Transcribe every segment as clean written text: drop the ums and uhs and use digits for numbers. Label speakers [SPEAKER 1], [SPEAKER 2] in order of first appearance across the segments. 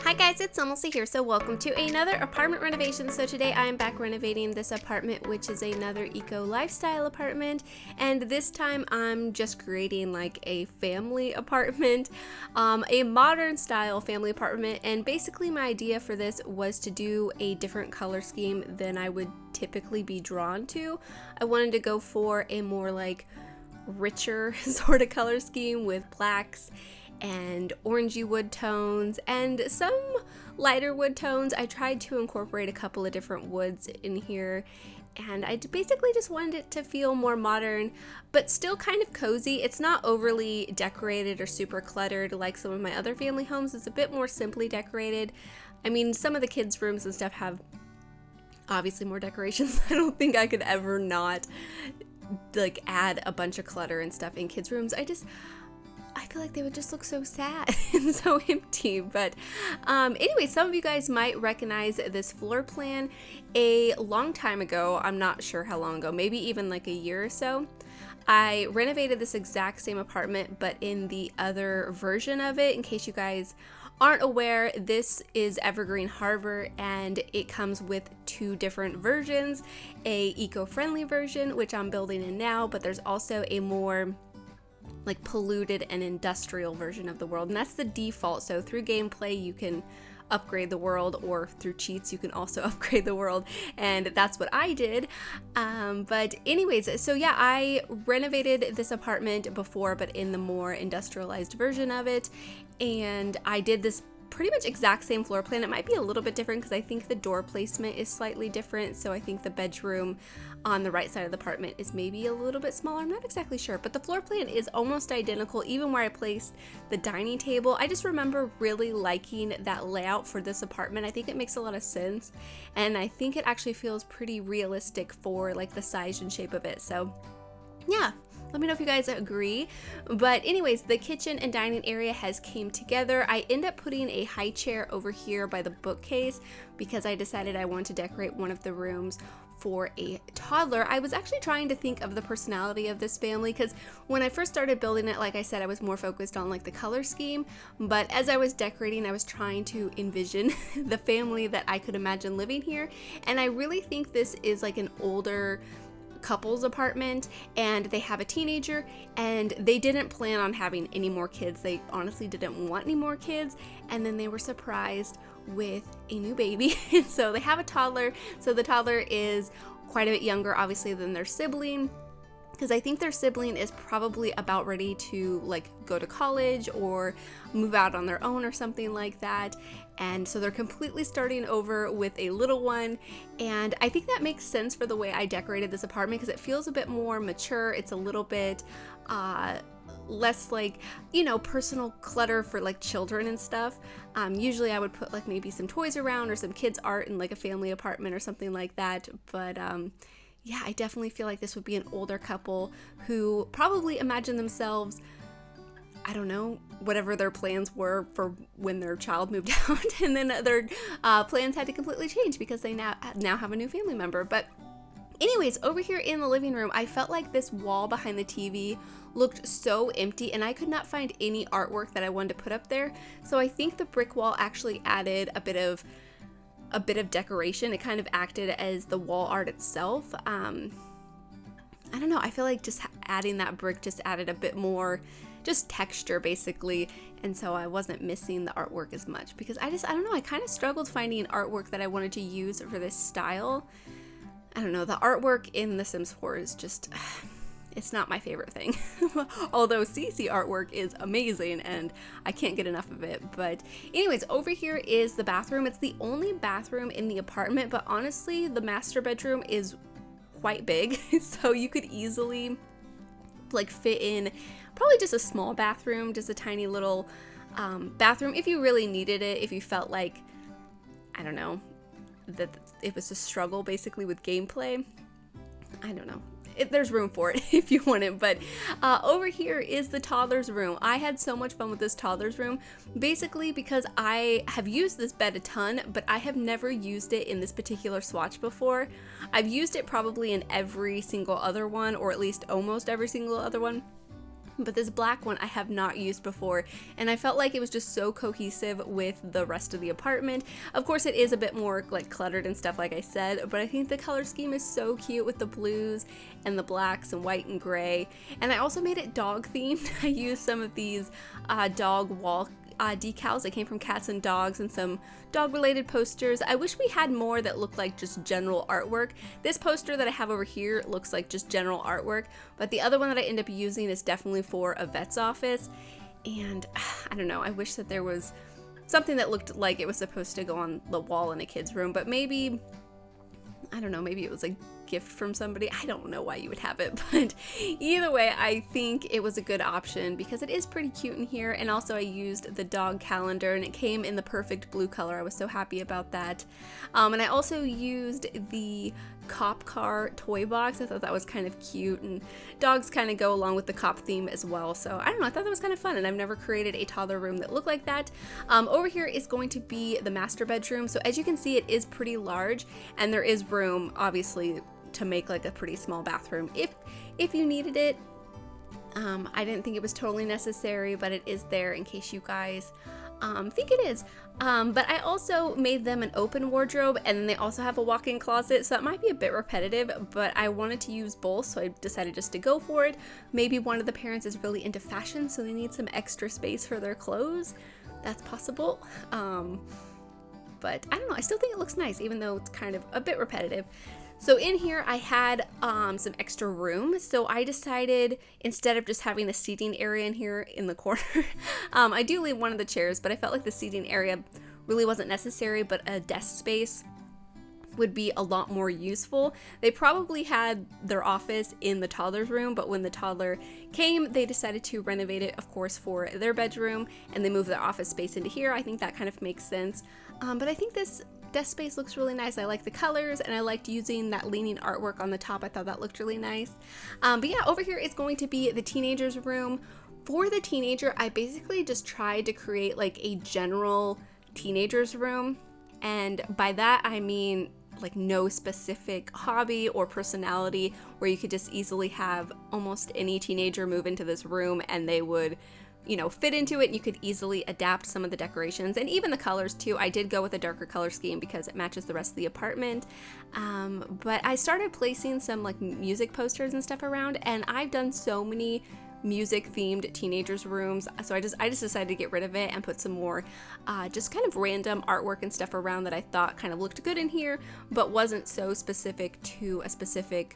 [SPEAKER 1] Hi guys, it's SimLicy here, so welcome to another apartment renovation. So today I am back renovating this apartment, which is another eco lifestyle apartment, and this time I'm just creating like a family apartment, a modern style family apartment. And basically my idea for this was to do a different color scheme than I would typically be drawn to. I wanted to go for a more like richer sort of color scheme with blacks and orangey wood tones and some lighter wood tones. I tried to incorporate a couple of different woods in here, and I basically just wanted it to feel more modern but still kind of cozy. It's not overly decorated or super cluttered like some of my other family homes. It's a bit more simply decorated. I mean, some of the kids' rooms and stuff have obviously more decorations. I don't think I could ever not like add a bunch of clutter and stuff in kids' rooms. I feel like they would just look so sad and so empty. But anyway, some of you guys might recognize this floor plan. A long time ago, I'm not sure how long ago, maybe even like a year or so, I renovated this exact same apartment, but in the other version of it. In case you guys aren't aware, this is Evergreen Harbor, and it comes with two different versions, a eco-friendly version, which I'm building in now, but there's also a more like polluted and industrial version of the world, and that's the default. So through gameplay you can upgrade the world, or through cheats you can also upgrade the world, and that's what I did. But anyways, so yeah, I renovated this apartment before, but in the more industrialized version of it, and I did this pretty much exact same floor plan. It might be a little bit different because I think the door placement is slightly different. So I think the bedroom on the right side of the apartment is maybe a little bit smaller. I'm not exactly sure, but the floor plan is almost identical, even where I placed the dining table. I just remember really liking that layout for this apartment. I think it makes a lot of sense, and I think it actually feels pretty realistic for like the size and shape of it. So yeah, let me know if you guys agree. But anyways, the kitchen and dining area has came together. I end up putting a high chair over here by the bookcase because I decided I wanted to decorate one of the rooms for a toddler. I was actually trying to think of the personality of this family, because when I first started building it, like I said, I was more focused on like the color scheme, but as I was decorating, I was trying to envision the family that I could imagine living here. And I really think this is like an older couple's apartment, and they have a teenager, and they didn't plan on having any more kids. They honestly didn't want any more kids, and then they were surprised with a new baby. And so they have a toddler. So the toddler is quite a bit younger obviously than their sibling, because I think their sibling is probably about ready to like go to college or move out on their own or something like that. And so they're completely starting over with a little one. And I think that makes sense for the way I decorated this apartment, because it feels a bit more mature. It's a little bit less like, you know, personal clutter for like children and stuff. Usually I would put like maybe some toys around or some kids art in like a family apartment or something like that. But yeah, I definitely feel like this would be an older couple who probably imagine themselves, I don't know, whatever their plans were for when their child moved out, and then their plans had to completely change because they now have a new family member. But anyways, over here in the living room, I felt like this wall behind the TV looked so empty, and I could not find any artwork that I wanted to put up there. So I think the brick wall actually added a bit of decoration. It kind of acted as the wall art itself. I don't know, I feel like just adding that brick just added a bit more just texture basically, and so I wasn't missing the artwork as much, because I don't know, I kind of struggled finding artwork that I wanted to use for this style. I don't know, the artwork in The Sims 4 is just, it's not my favorite thing. Although CC artwork is amazing and I can't get enough of it. But anyways, over here is the bathroom. It's the only bathroom in the apartment, but honestly the master bedroom is quite big. So you could easily like fit in probably just a small bathroom, just a tiny little bathroom if you really needed it, if you felt like, I don't know, that it was a struggle basically with gameplay. I don't know. There's room for it if you want it. But over here is the toddler's room. I had so much fun with this toddler's room, basically because I have used this bed a ton, but I have never used it in this particular swatch before. I've used it probably in every single other one, or at least almost every single other one. But this black one I have not used before, and I felt like it was just so cohesive with the rest of the apartment. Of course, it is a bit more like cluttered and stuff like I said, but I think the color scheme is so cute with the blues and the blacks and white and gray. And I also made it dog themed. I used some of these dog wall decals that came from cats and dogs and some dog related posters. I wish we had more that looked like just general artwork. This poster that I have over here looks like just general artwork, but the other one that I end up using is definitely for a vet's office. And I don't know, I wish that there was something that looked like it was supposed to go on the wall in a kid's room, but maybe, I don't know, maybe it was a gift from somebody. I don't know why you would have it, but either way, I think it was a good option because it is pretty cute in here. And also I used the dog calendar and it came in the perfect blue color. I was so happy about that. And I also used the cop car toy box. I thought that was kind of cute, and dogs kind of go along with the cop theme as well. So I don't know, I thought that was kind of fun, and I've never created a toddler room that looked like that. Over here is going to be the master bedroom. So as you can see, it is pretty large, and there is room obviously to make like a pretty small bathroom if you needed it. I didn't think it was totally necessary, but it is there in case you guys think it is. But I also made them an open wardrobe, and then they also have a walk-in closet, so that might be a bit repetitive, but I wanted to use both, so I decided just to go for it. Maybe one of the parents is really into fashion, so they need some extra space for their clothes. That's possible. But I don't know, I still think it looks nice, even though it's kind of a bit repetitive. So in here I had some extra room, so I decided instead of just having the seating area in here in the corner, I do leave one of the chairs, but I felt like the seating area really wasn't necessary, but a desk space would be a lot more useful. They probably had their office in the toddler's room, but when the toddler came, they decided to renovate it, of course, for their bedroom, and they moved their office space into here. I think that kind of makes sense. But I think this desk space looks really nice. I like the colors, and I liked using that leaning artwork on the top. I thought that looked really nice. But yeah, over here is going to be the teenager's room. For the teenager, I basically just tried to create like a general teenager's room, and by that I mean like no specific hobby or personality, where you could just easily have almost any teenager move into this room and they would, you know, fit into it. You could easily adapt some of the decorations and even the colors too. I did go with a darker color scheme because it matches the rest of the apartment. But I started placing some like music posters and stuff around, and I've done so many music themed teenagers rooms, so I just decided to get rid of it and put some more just kind of random artwork and stuff around that I thought kind of looked good in here, but wasn't so specific to a specific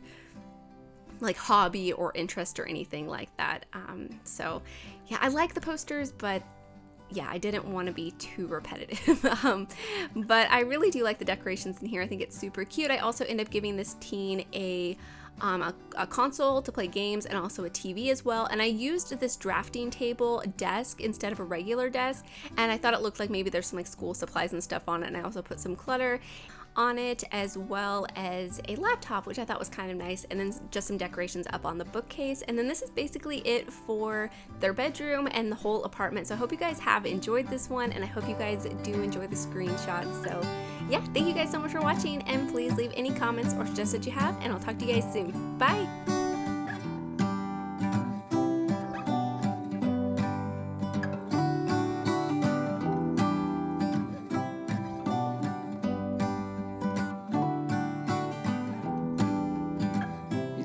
[SPEAKER 1] like hobby or interest or anything like that. So yeah, I like the posters, but yeah, I didn't want to be too repetitive. But I really do like the decorations in here. I think it's super cute. I also end up giving this teen a console to play games and also a TV as well. And I used this drafting table desk instead of a regular desk, and I thought it looked like maybe there's some like school supplies and stuff on it. And I also put some clutter on it, as well as a laptop, which I thought was kind of nice, and then just some decorations up on the bookcase. And then this is basically it for their bedroom and the whole apartment. So I hope you guys have enjoyed this one, and I hope you guys do enjoy the screenshots. So yeah, thank you guys so much for watching, and please leave any comments or suggestions you have, and I'll talk to you guys soon. Bye!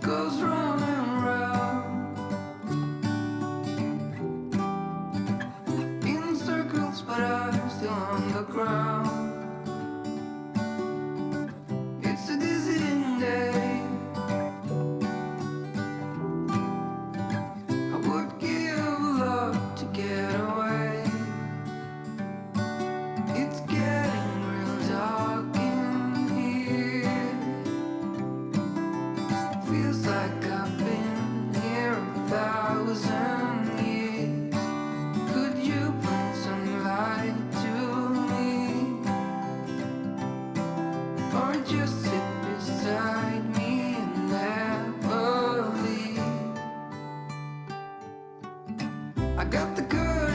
[SPEAKER 2] Goes round and round in circles, but I'm still on the ground. It's a dizzying day. I would give a lot to get away. It's getting real dark in here. Feels like I've been here 1,000 years. Could you bring some light to me, or just sit beside me and never leave? I got the courage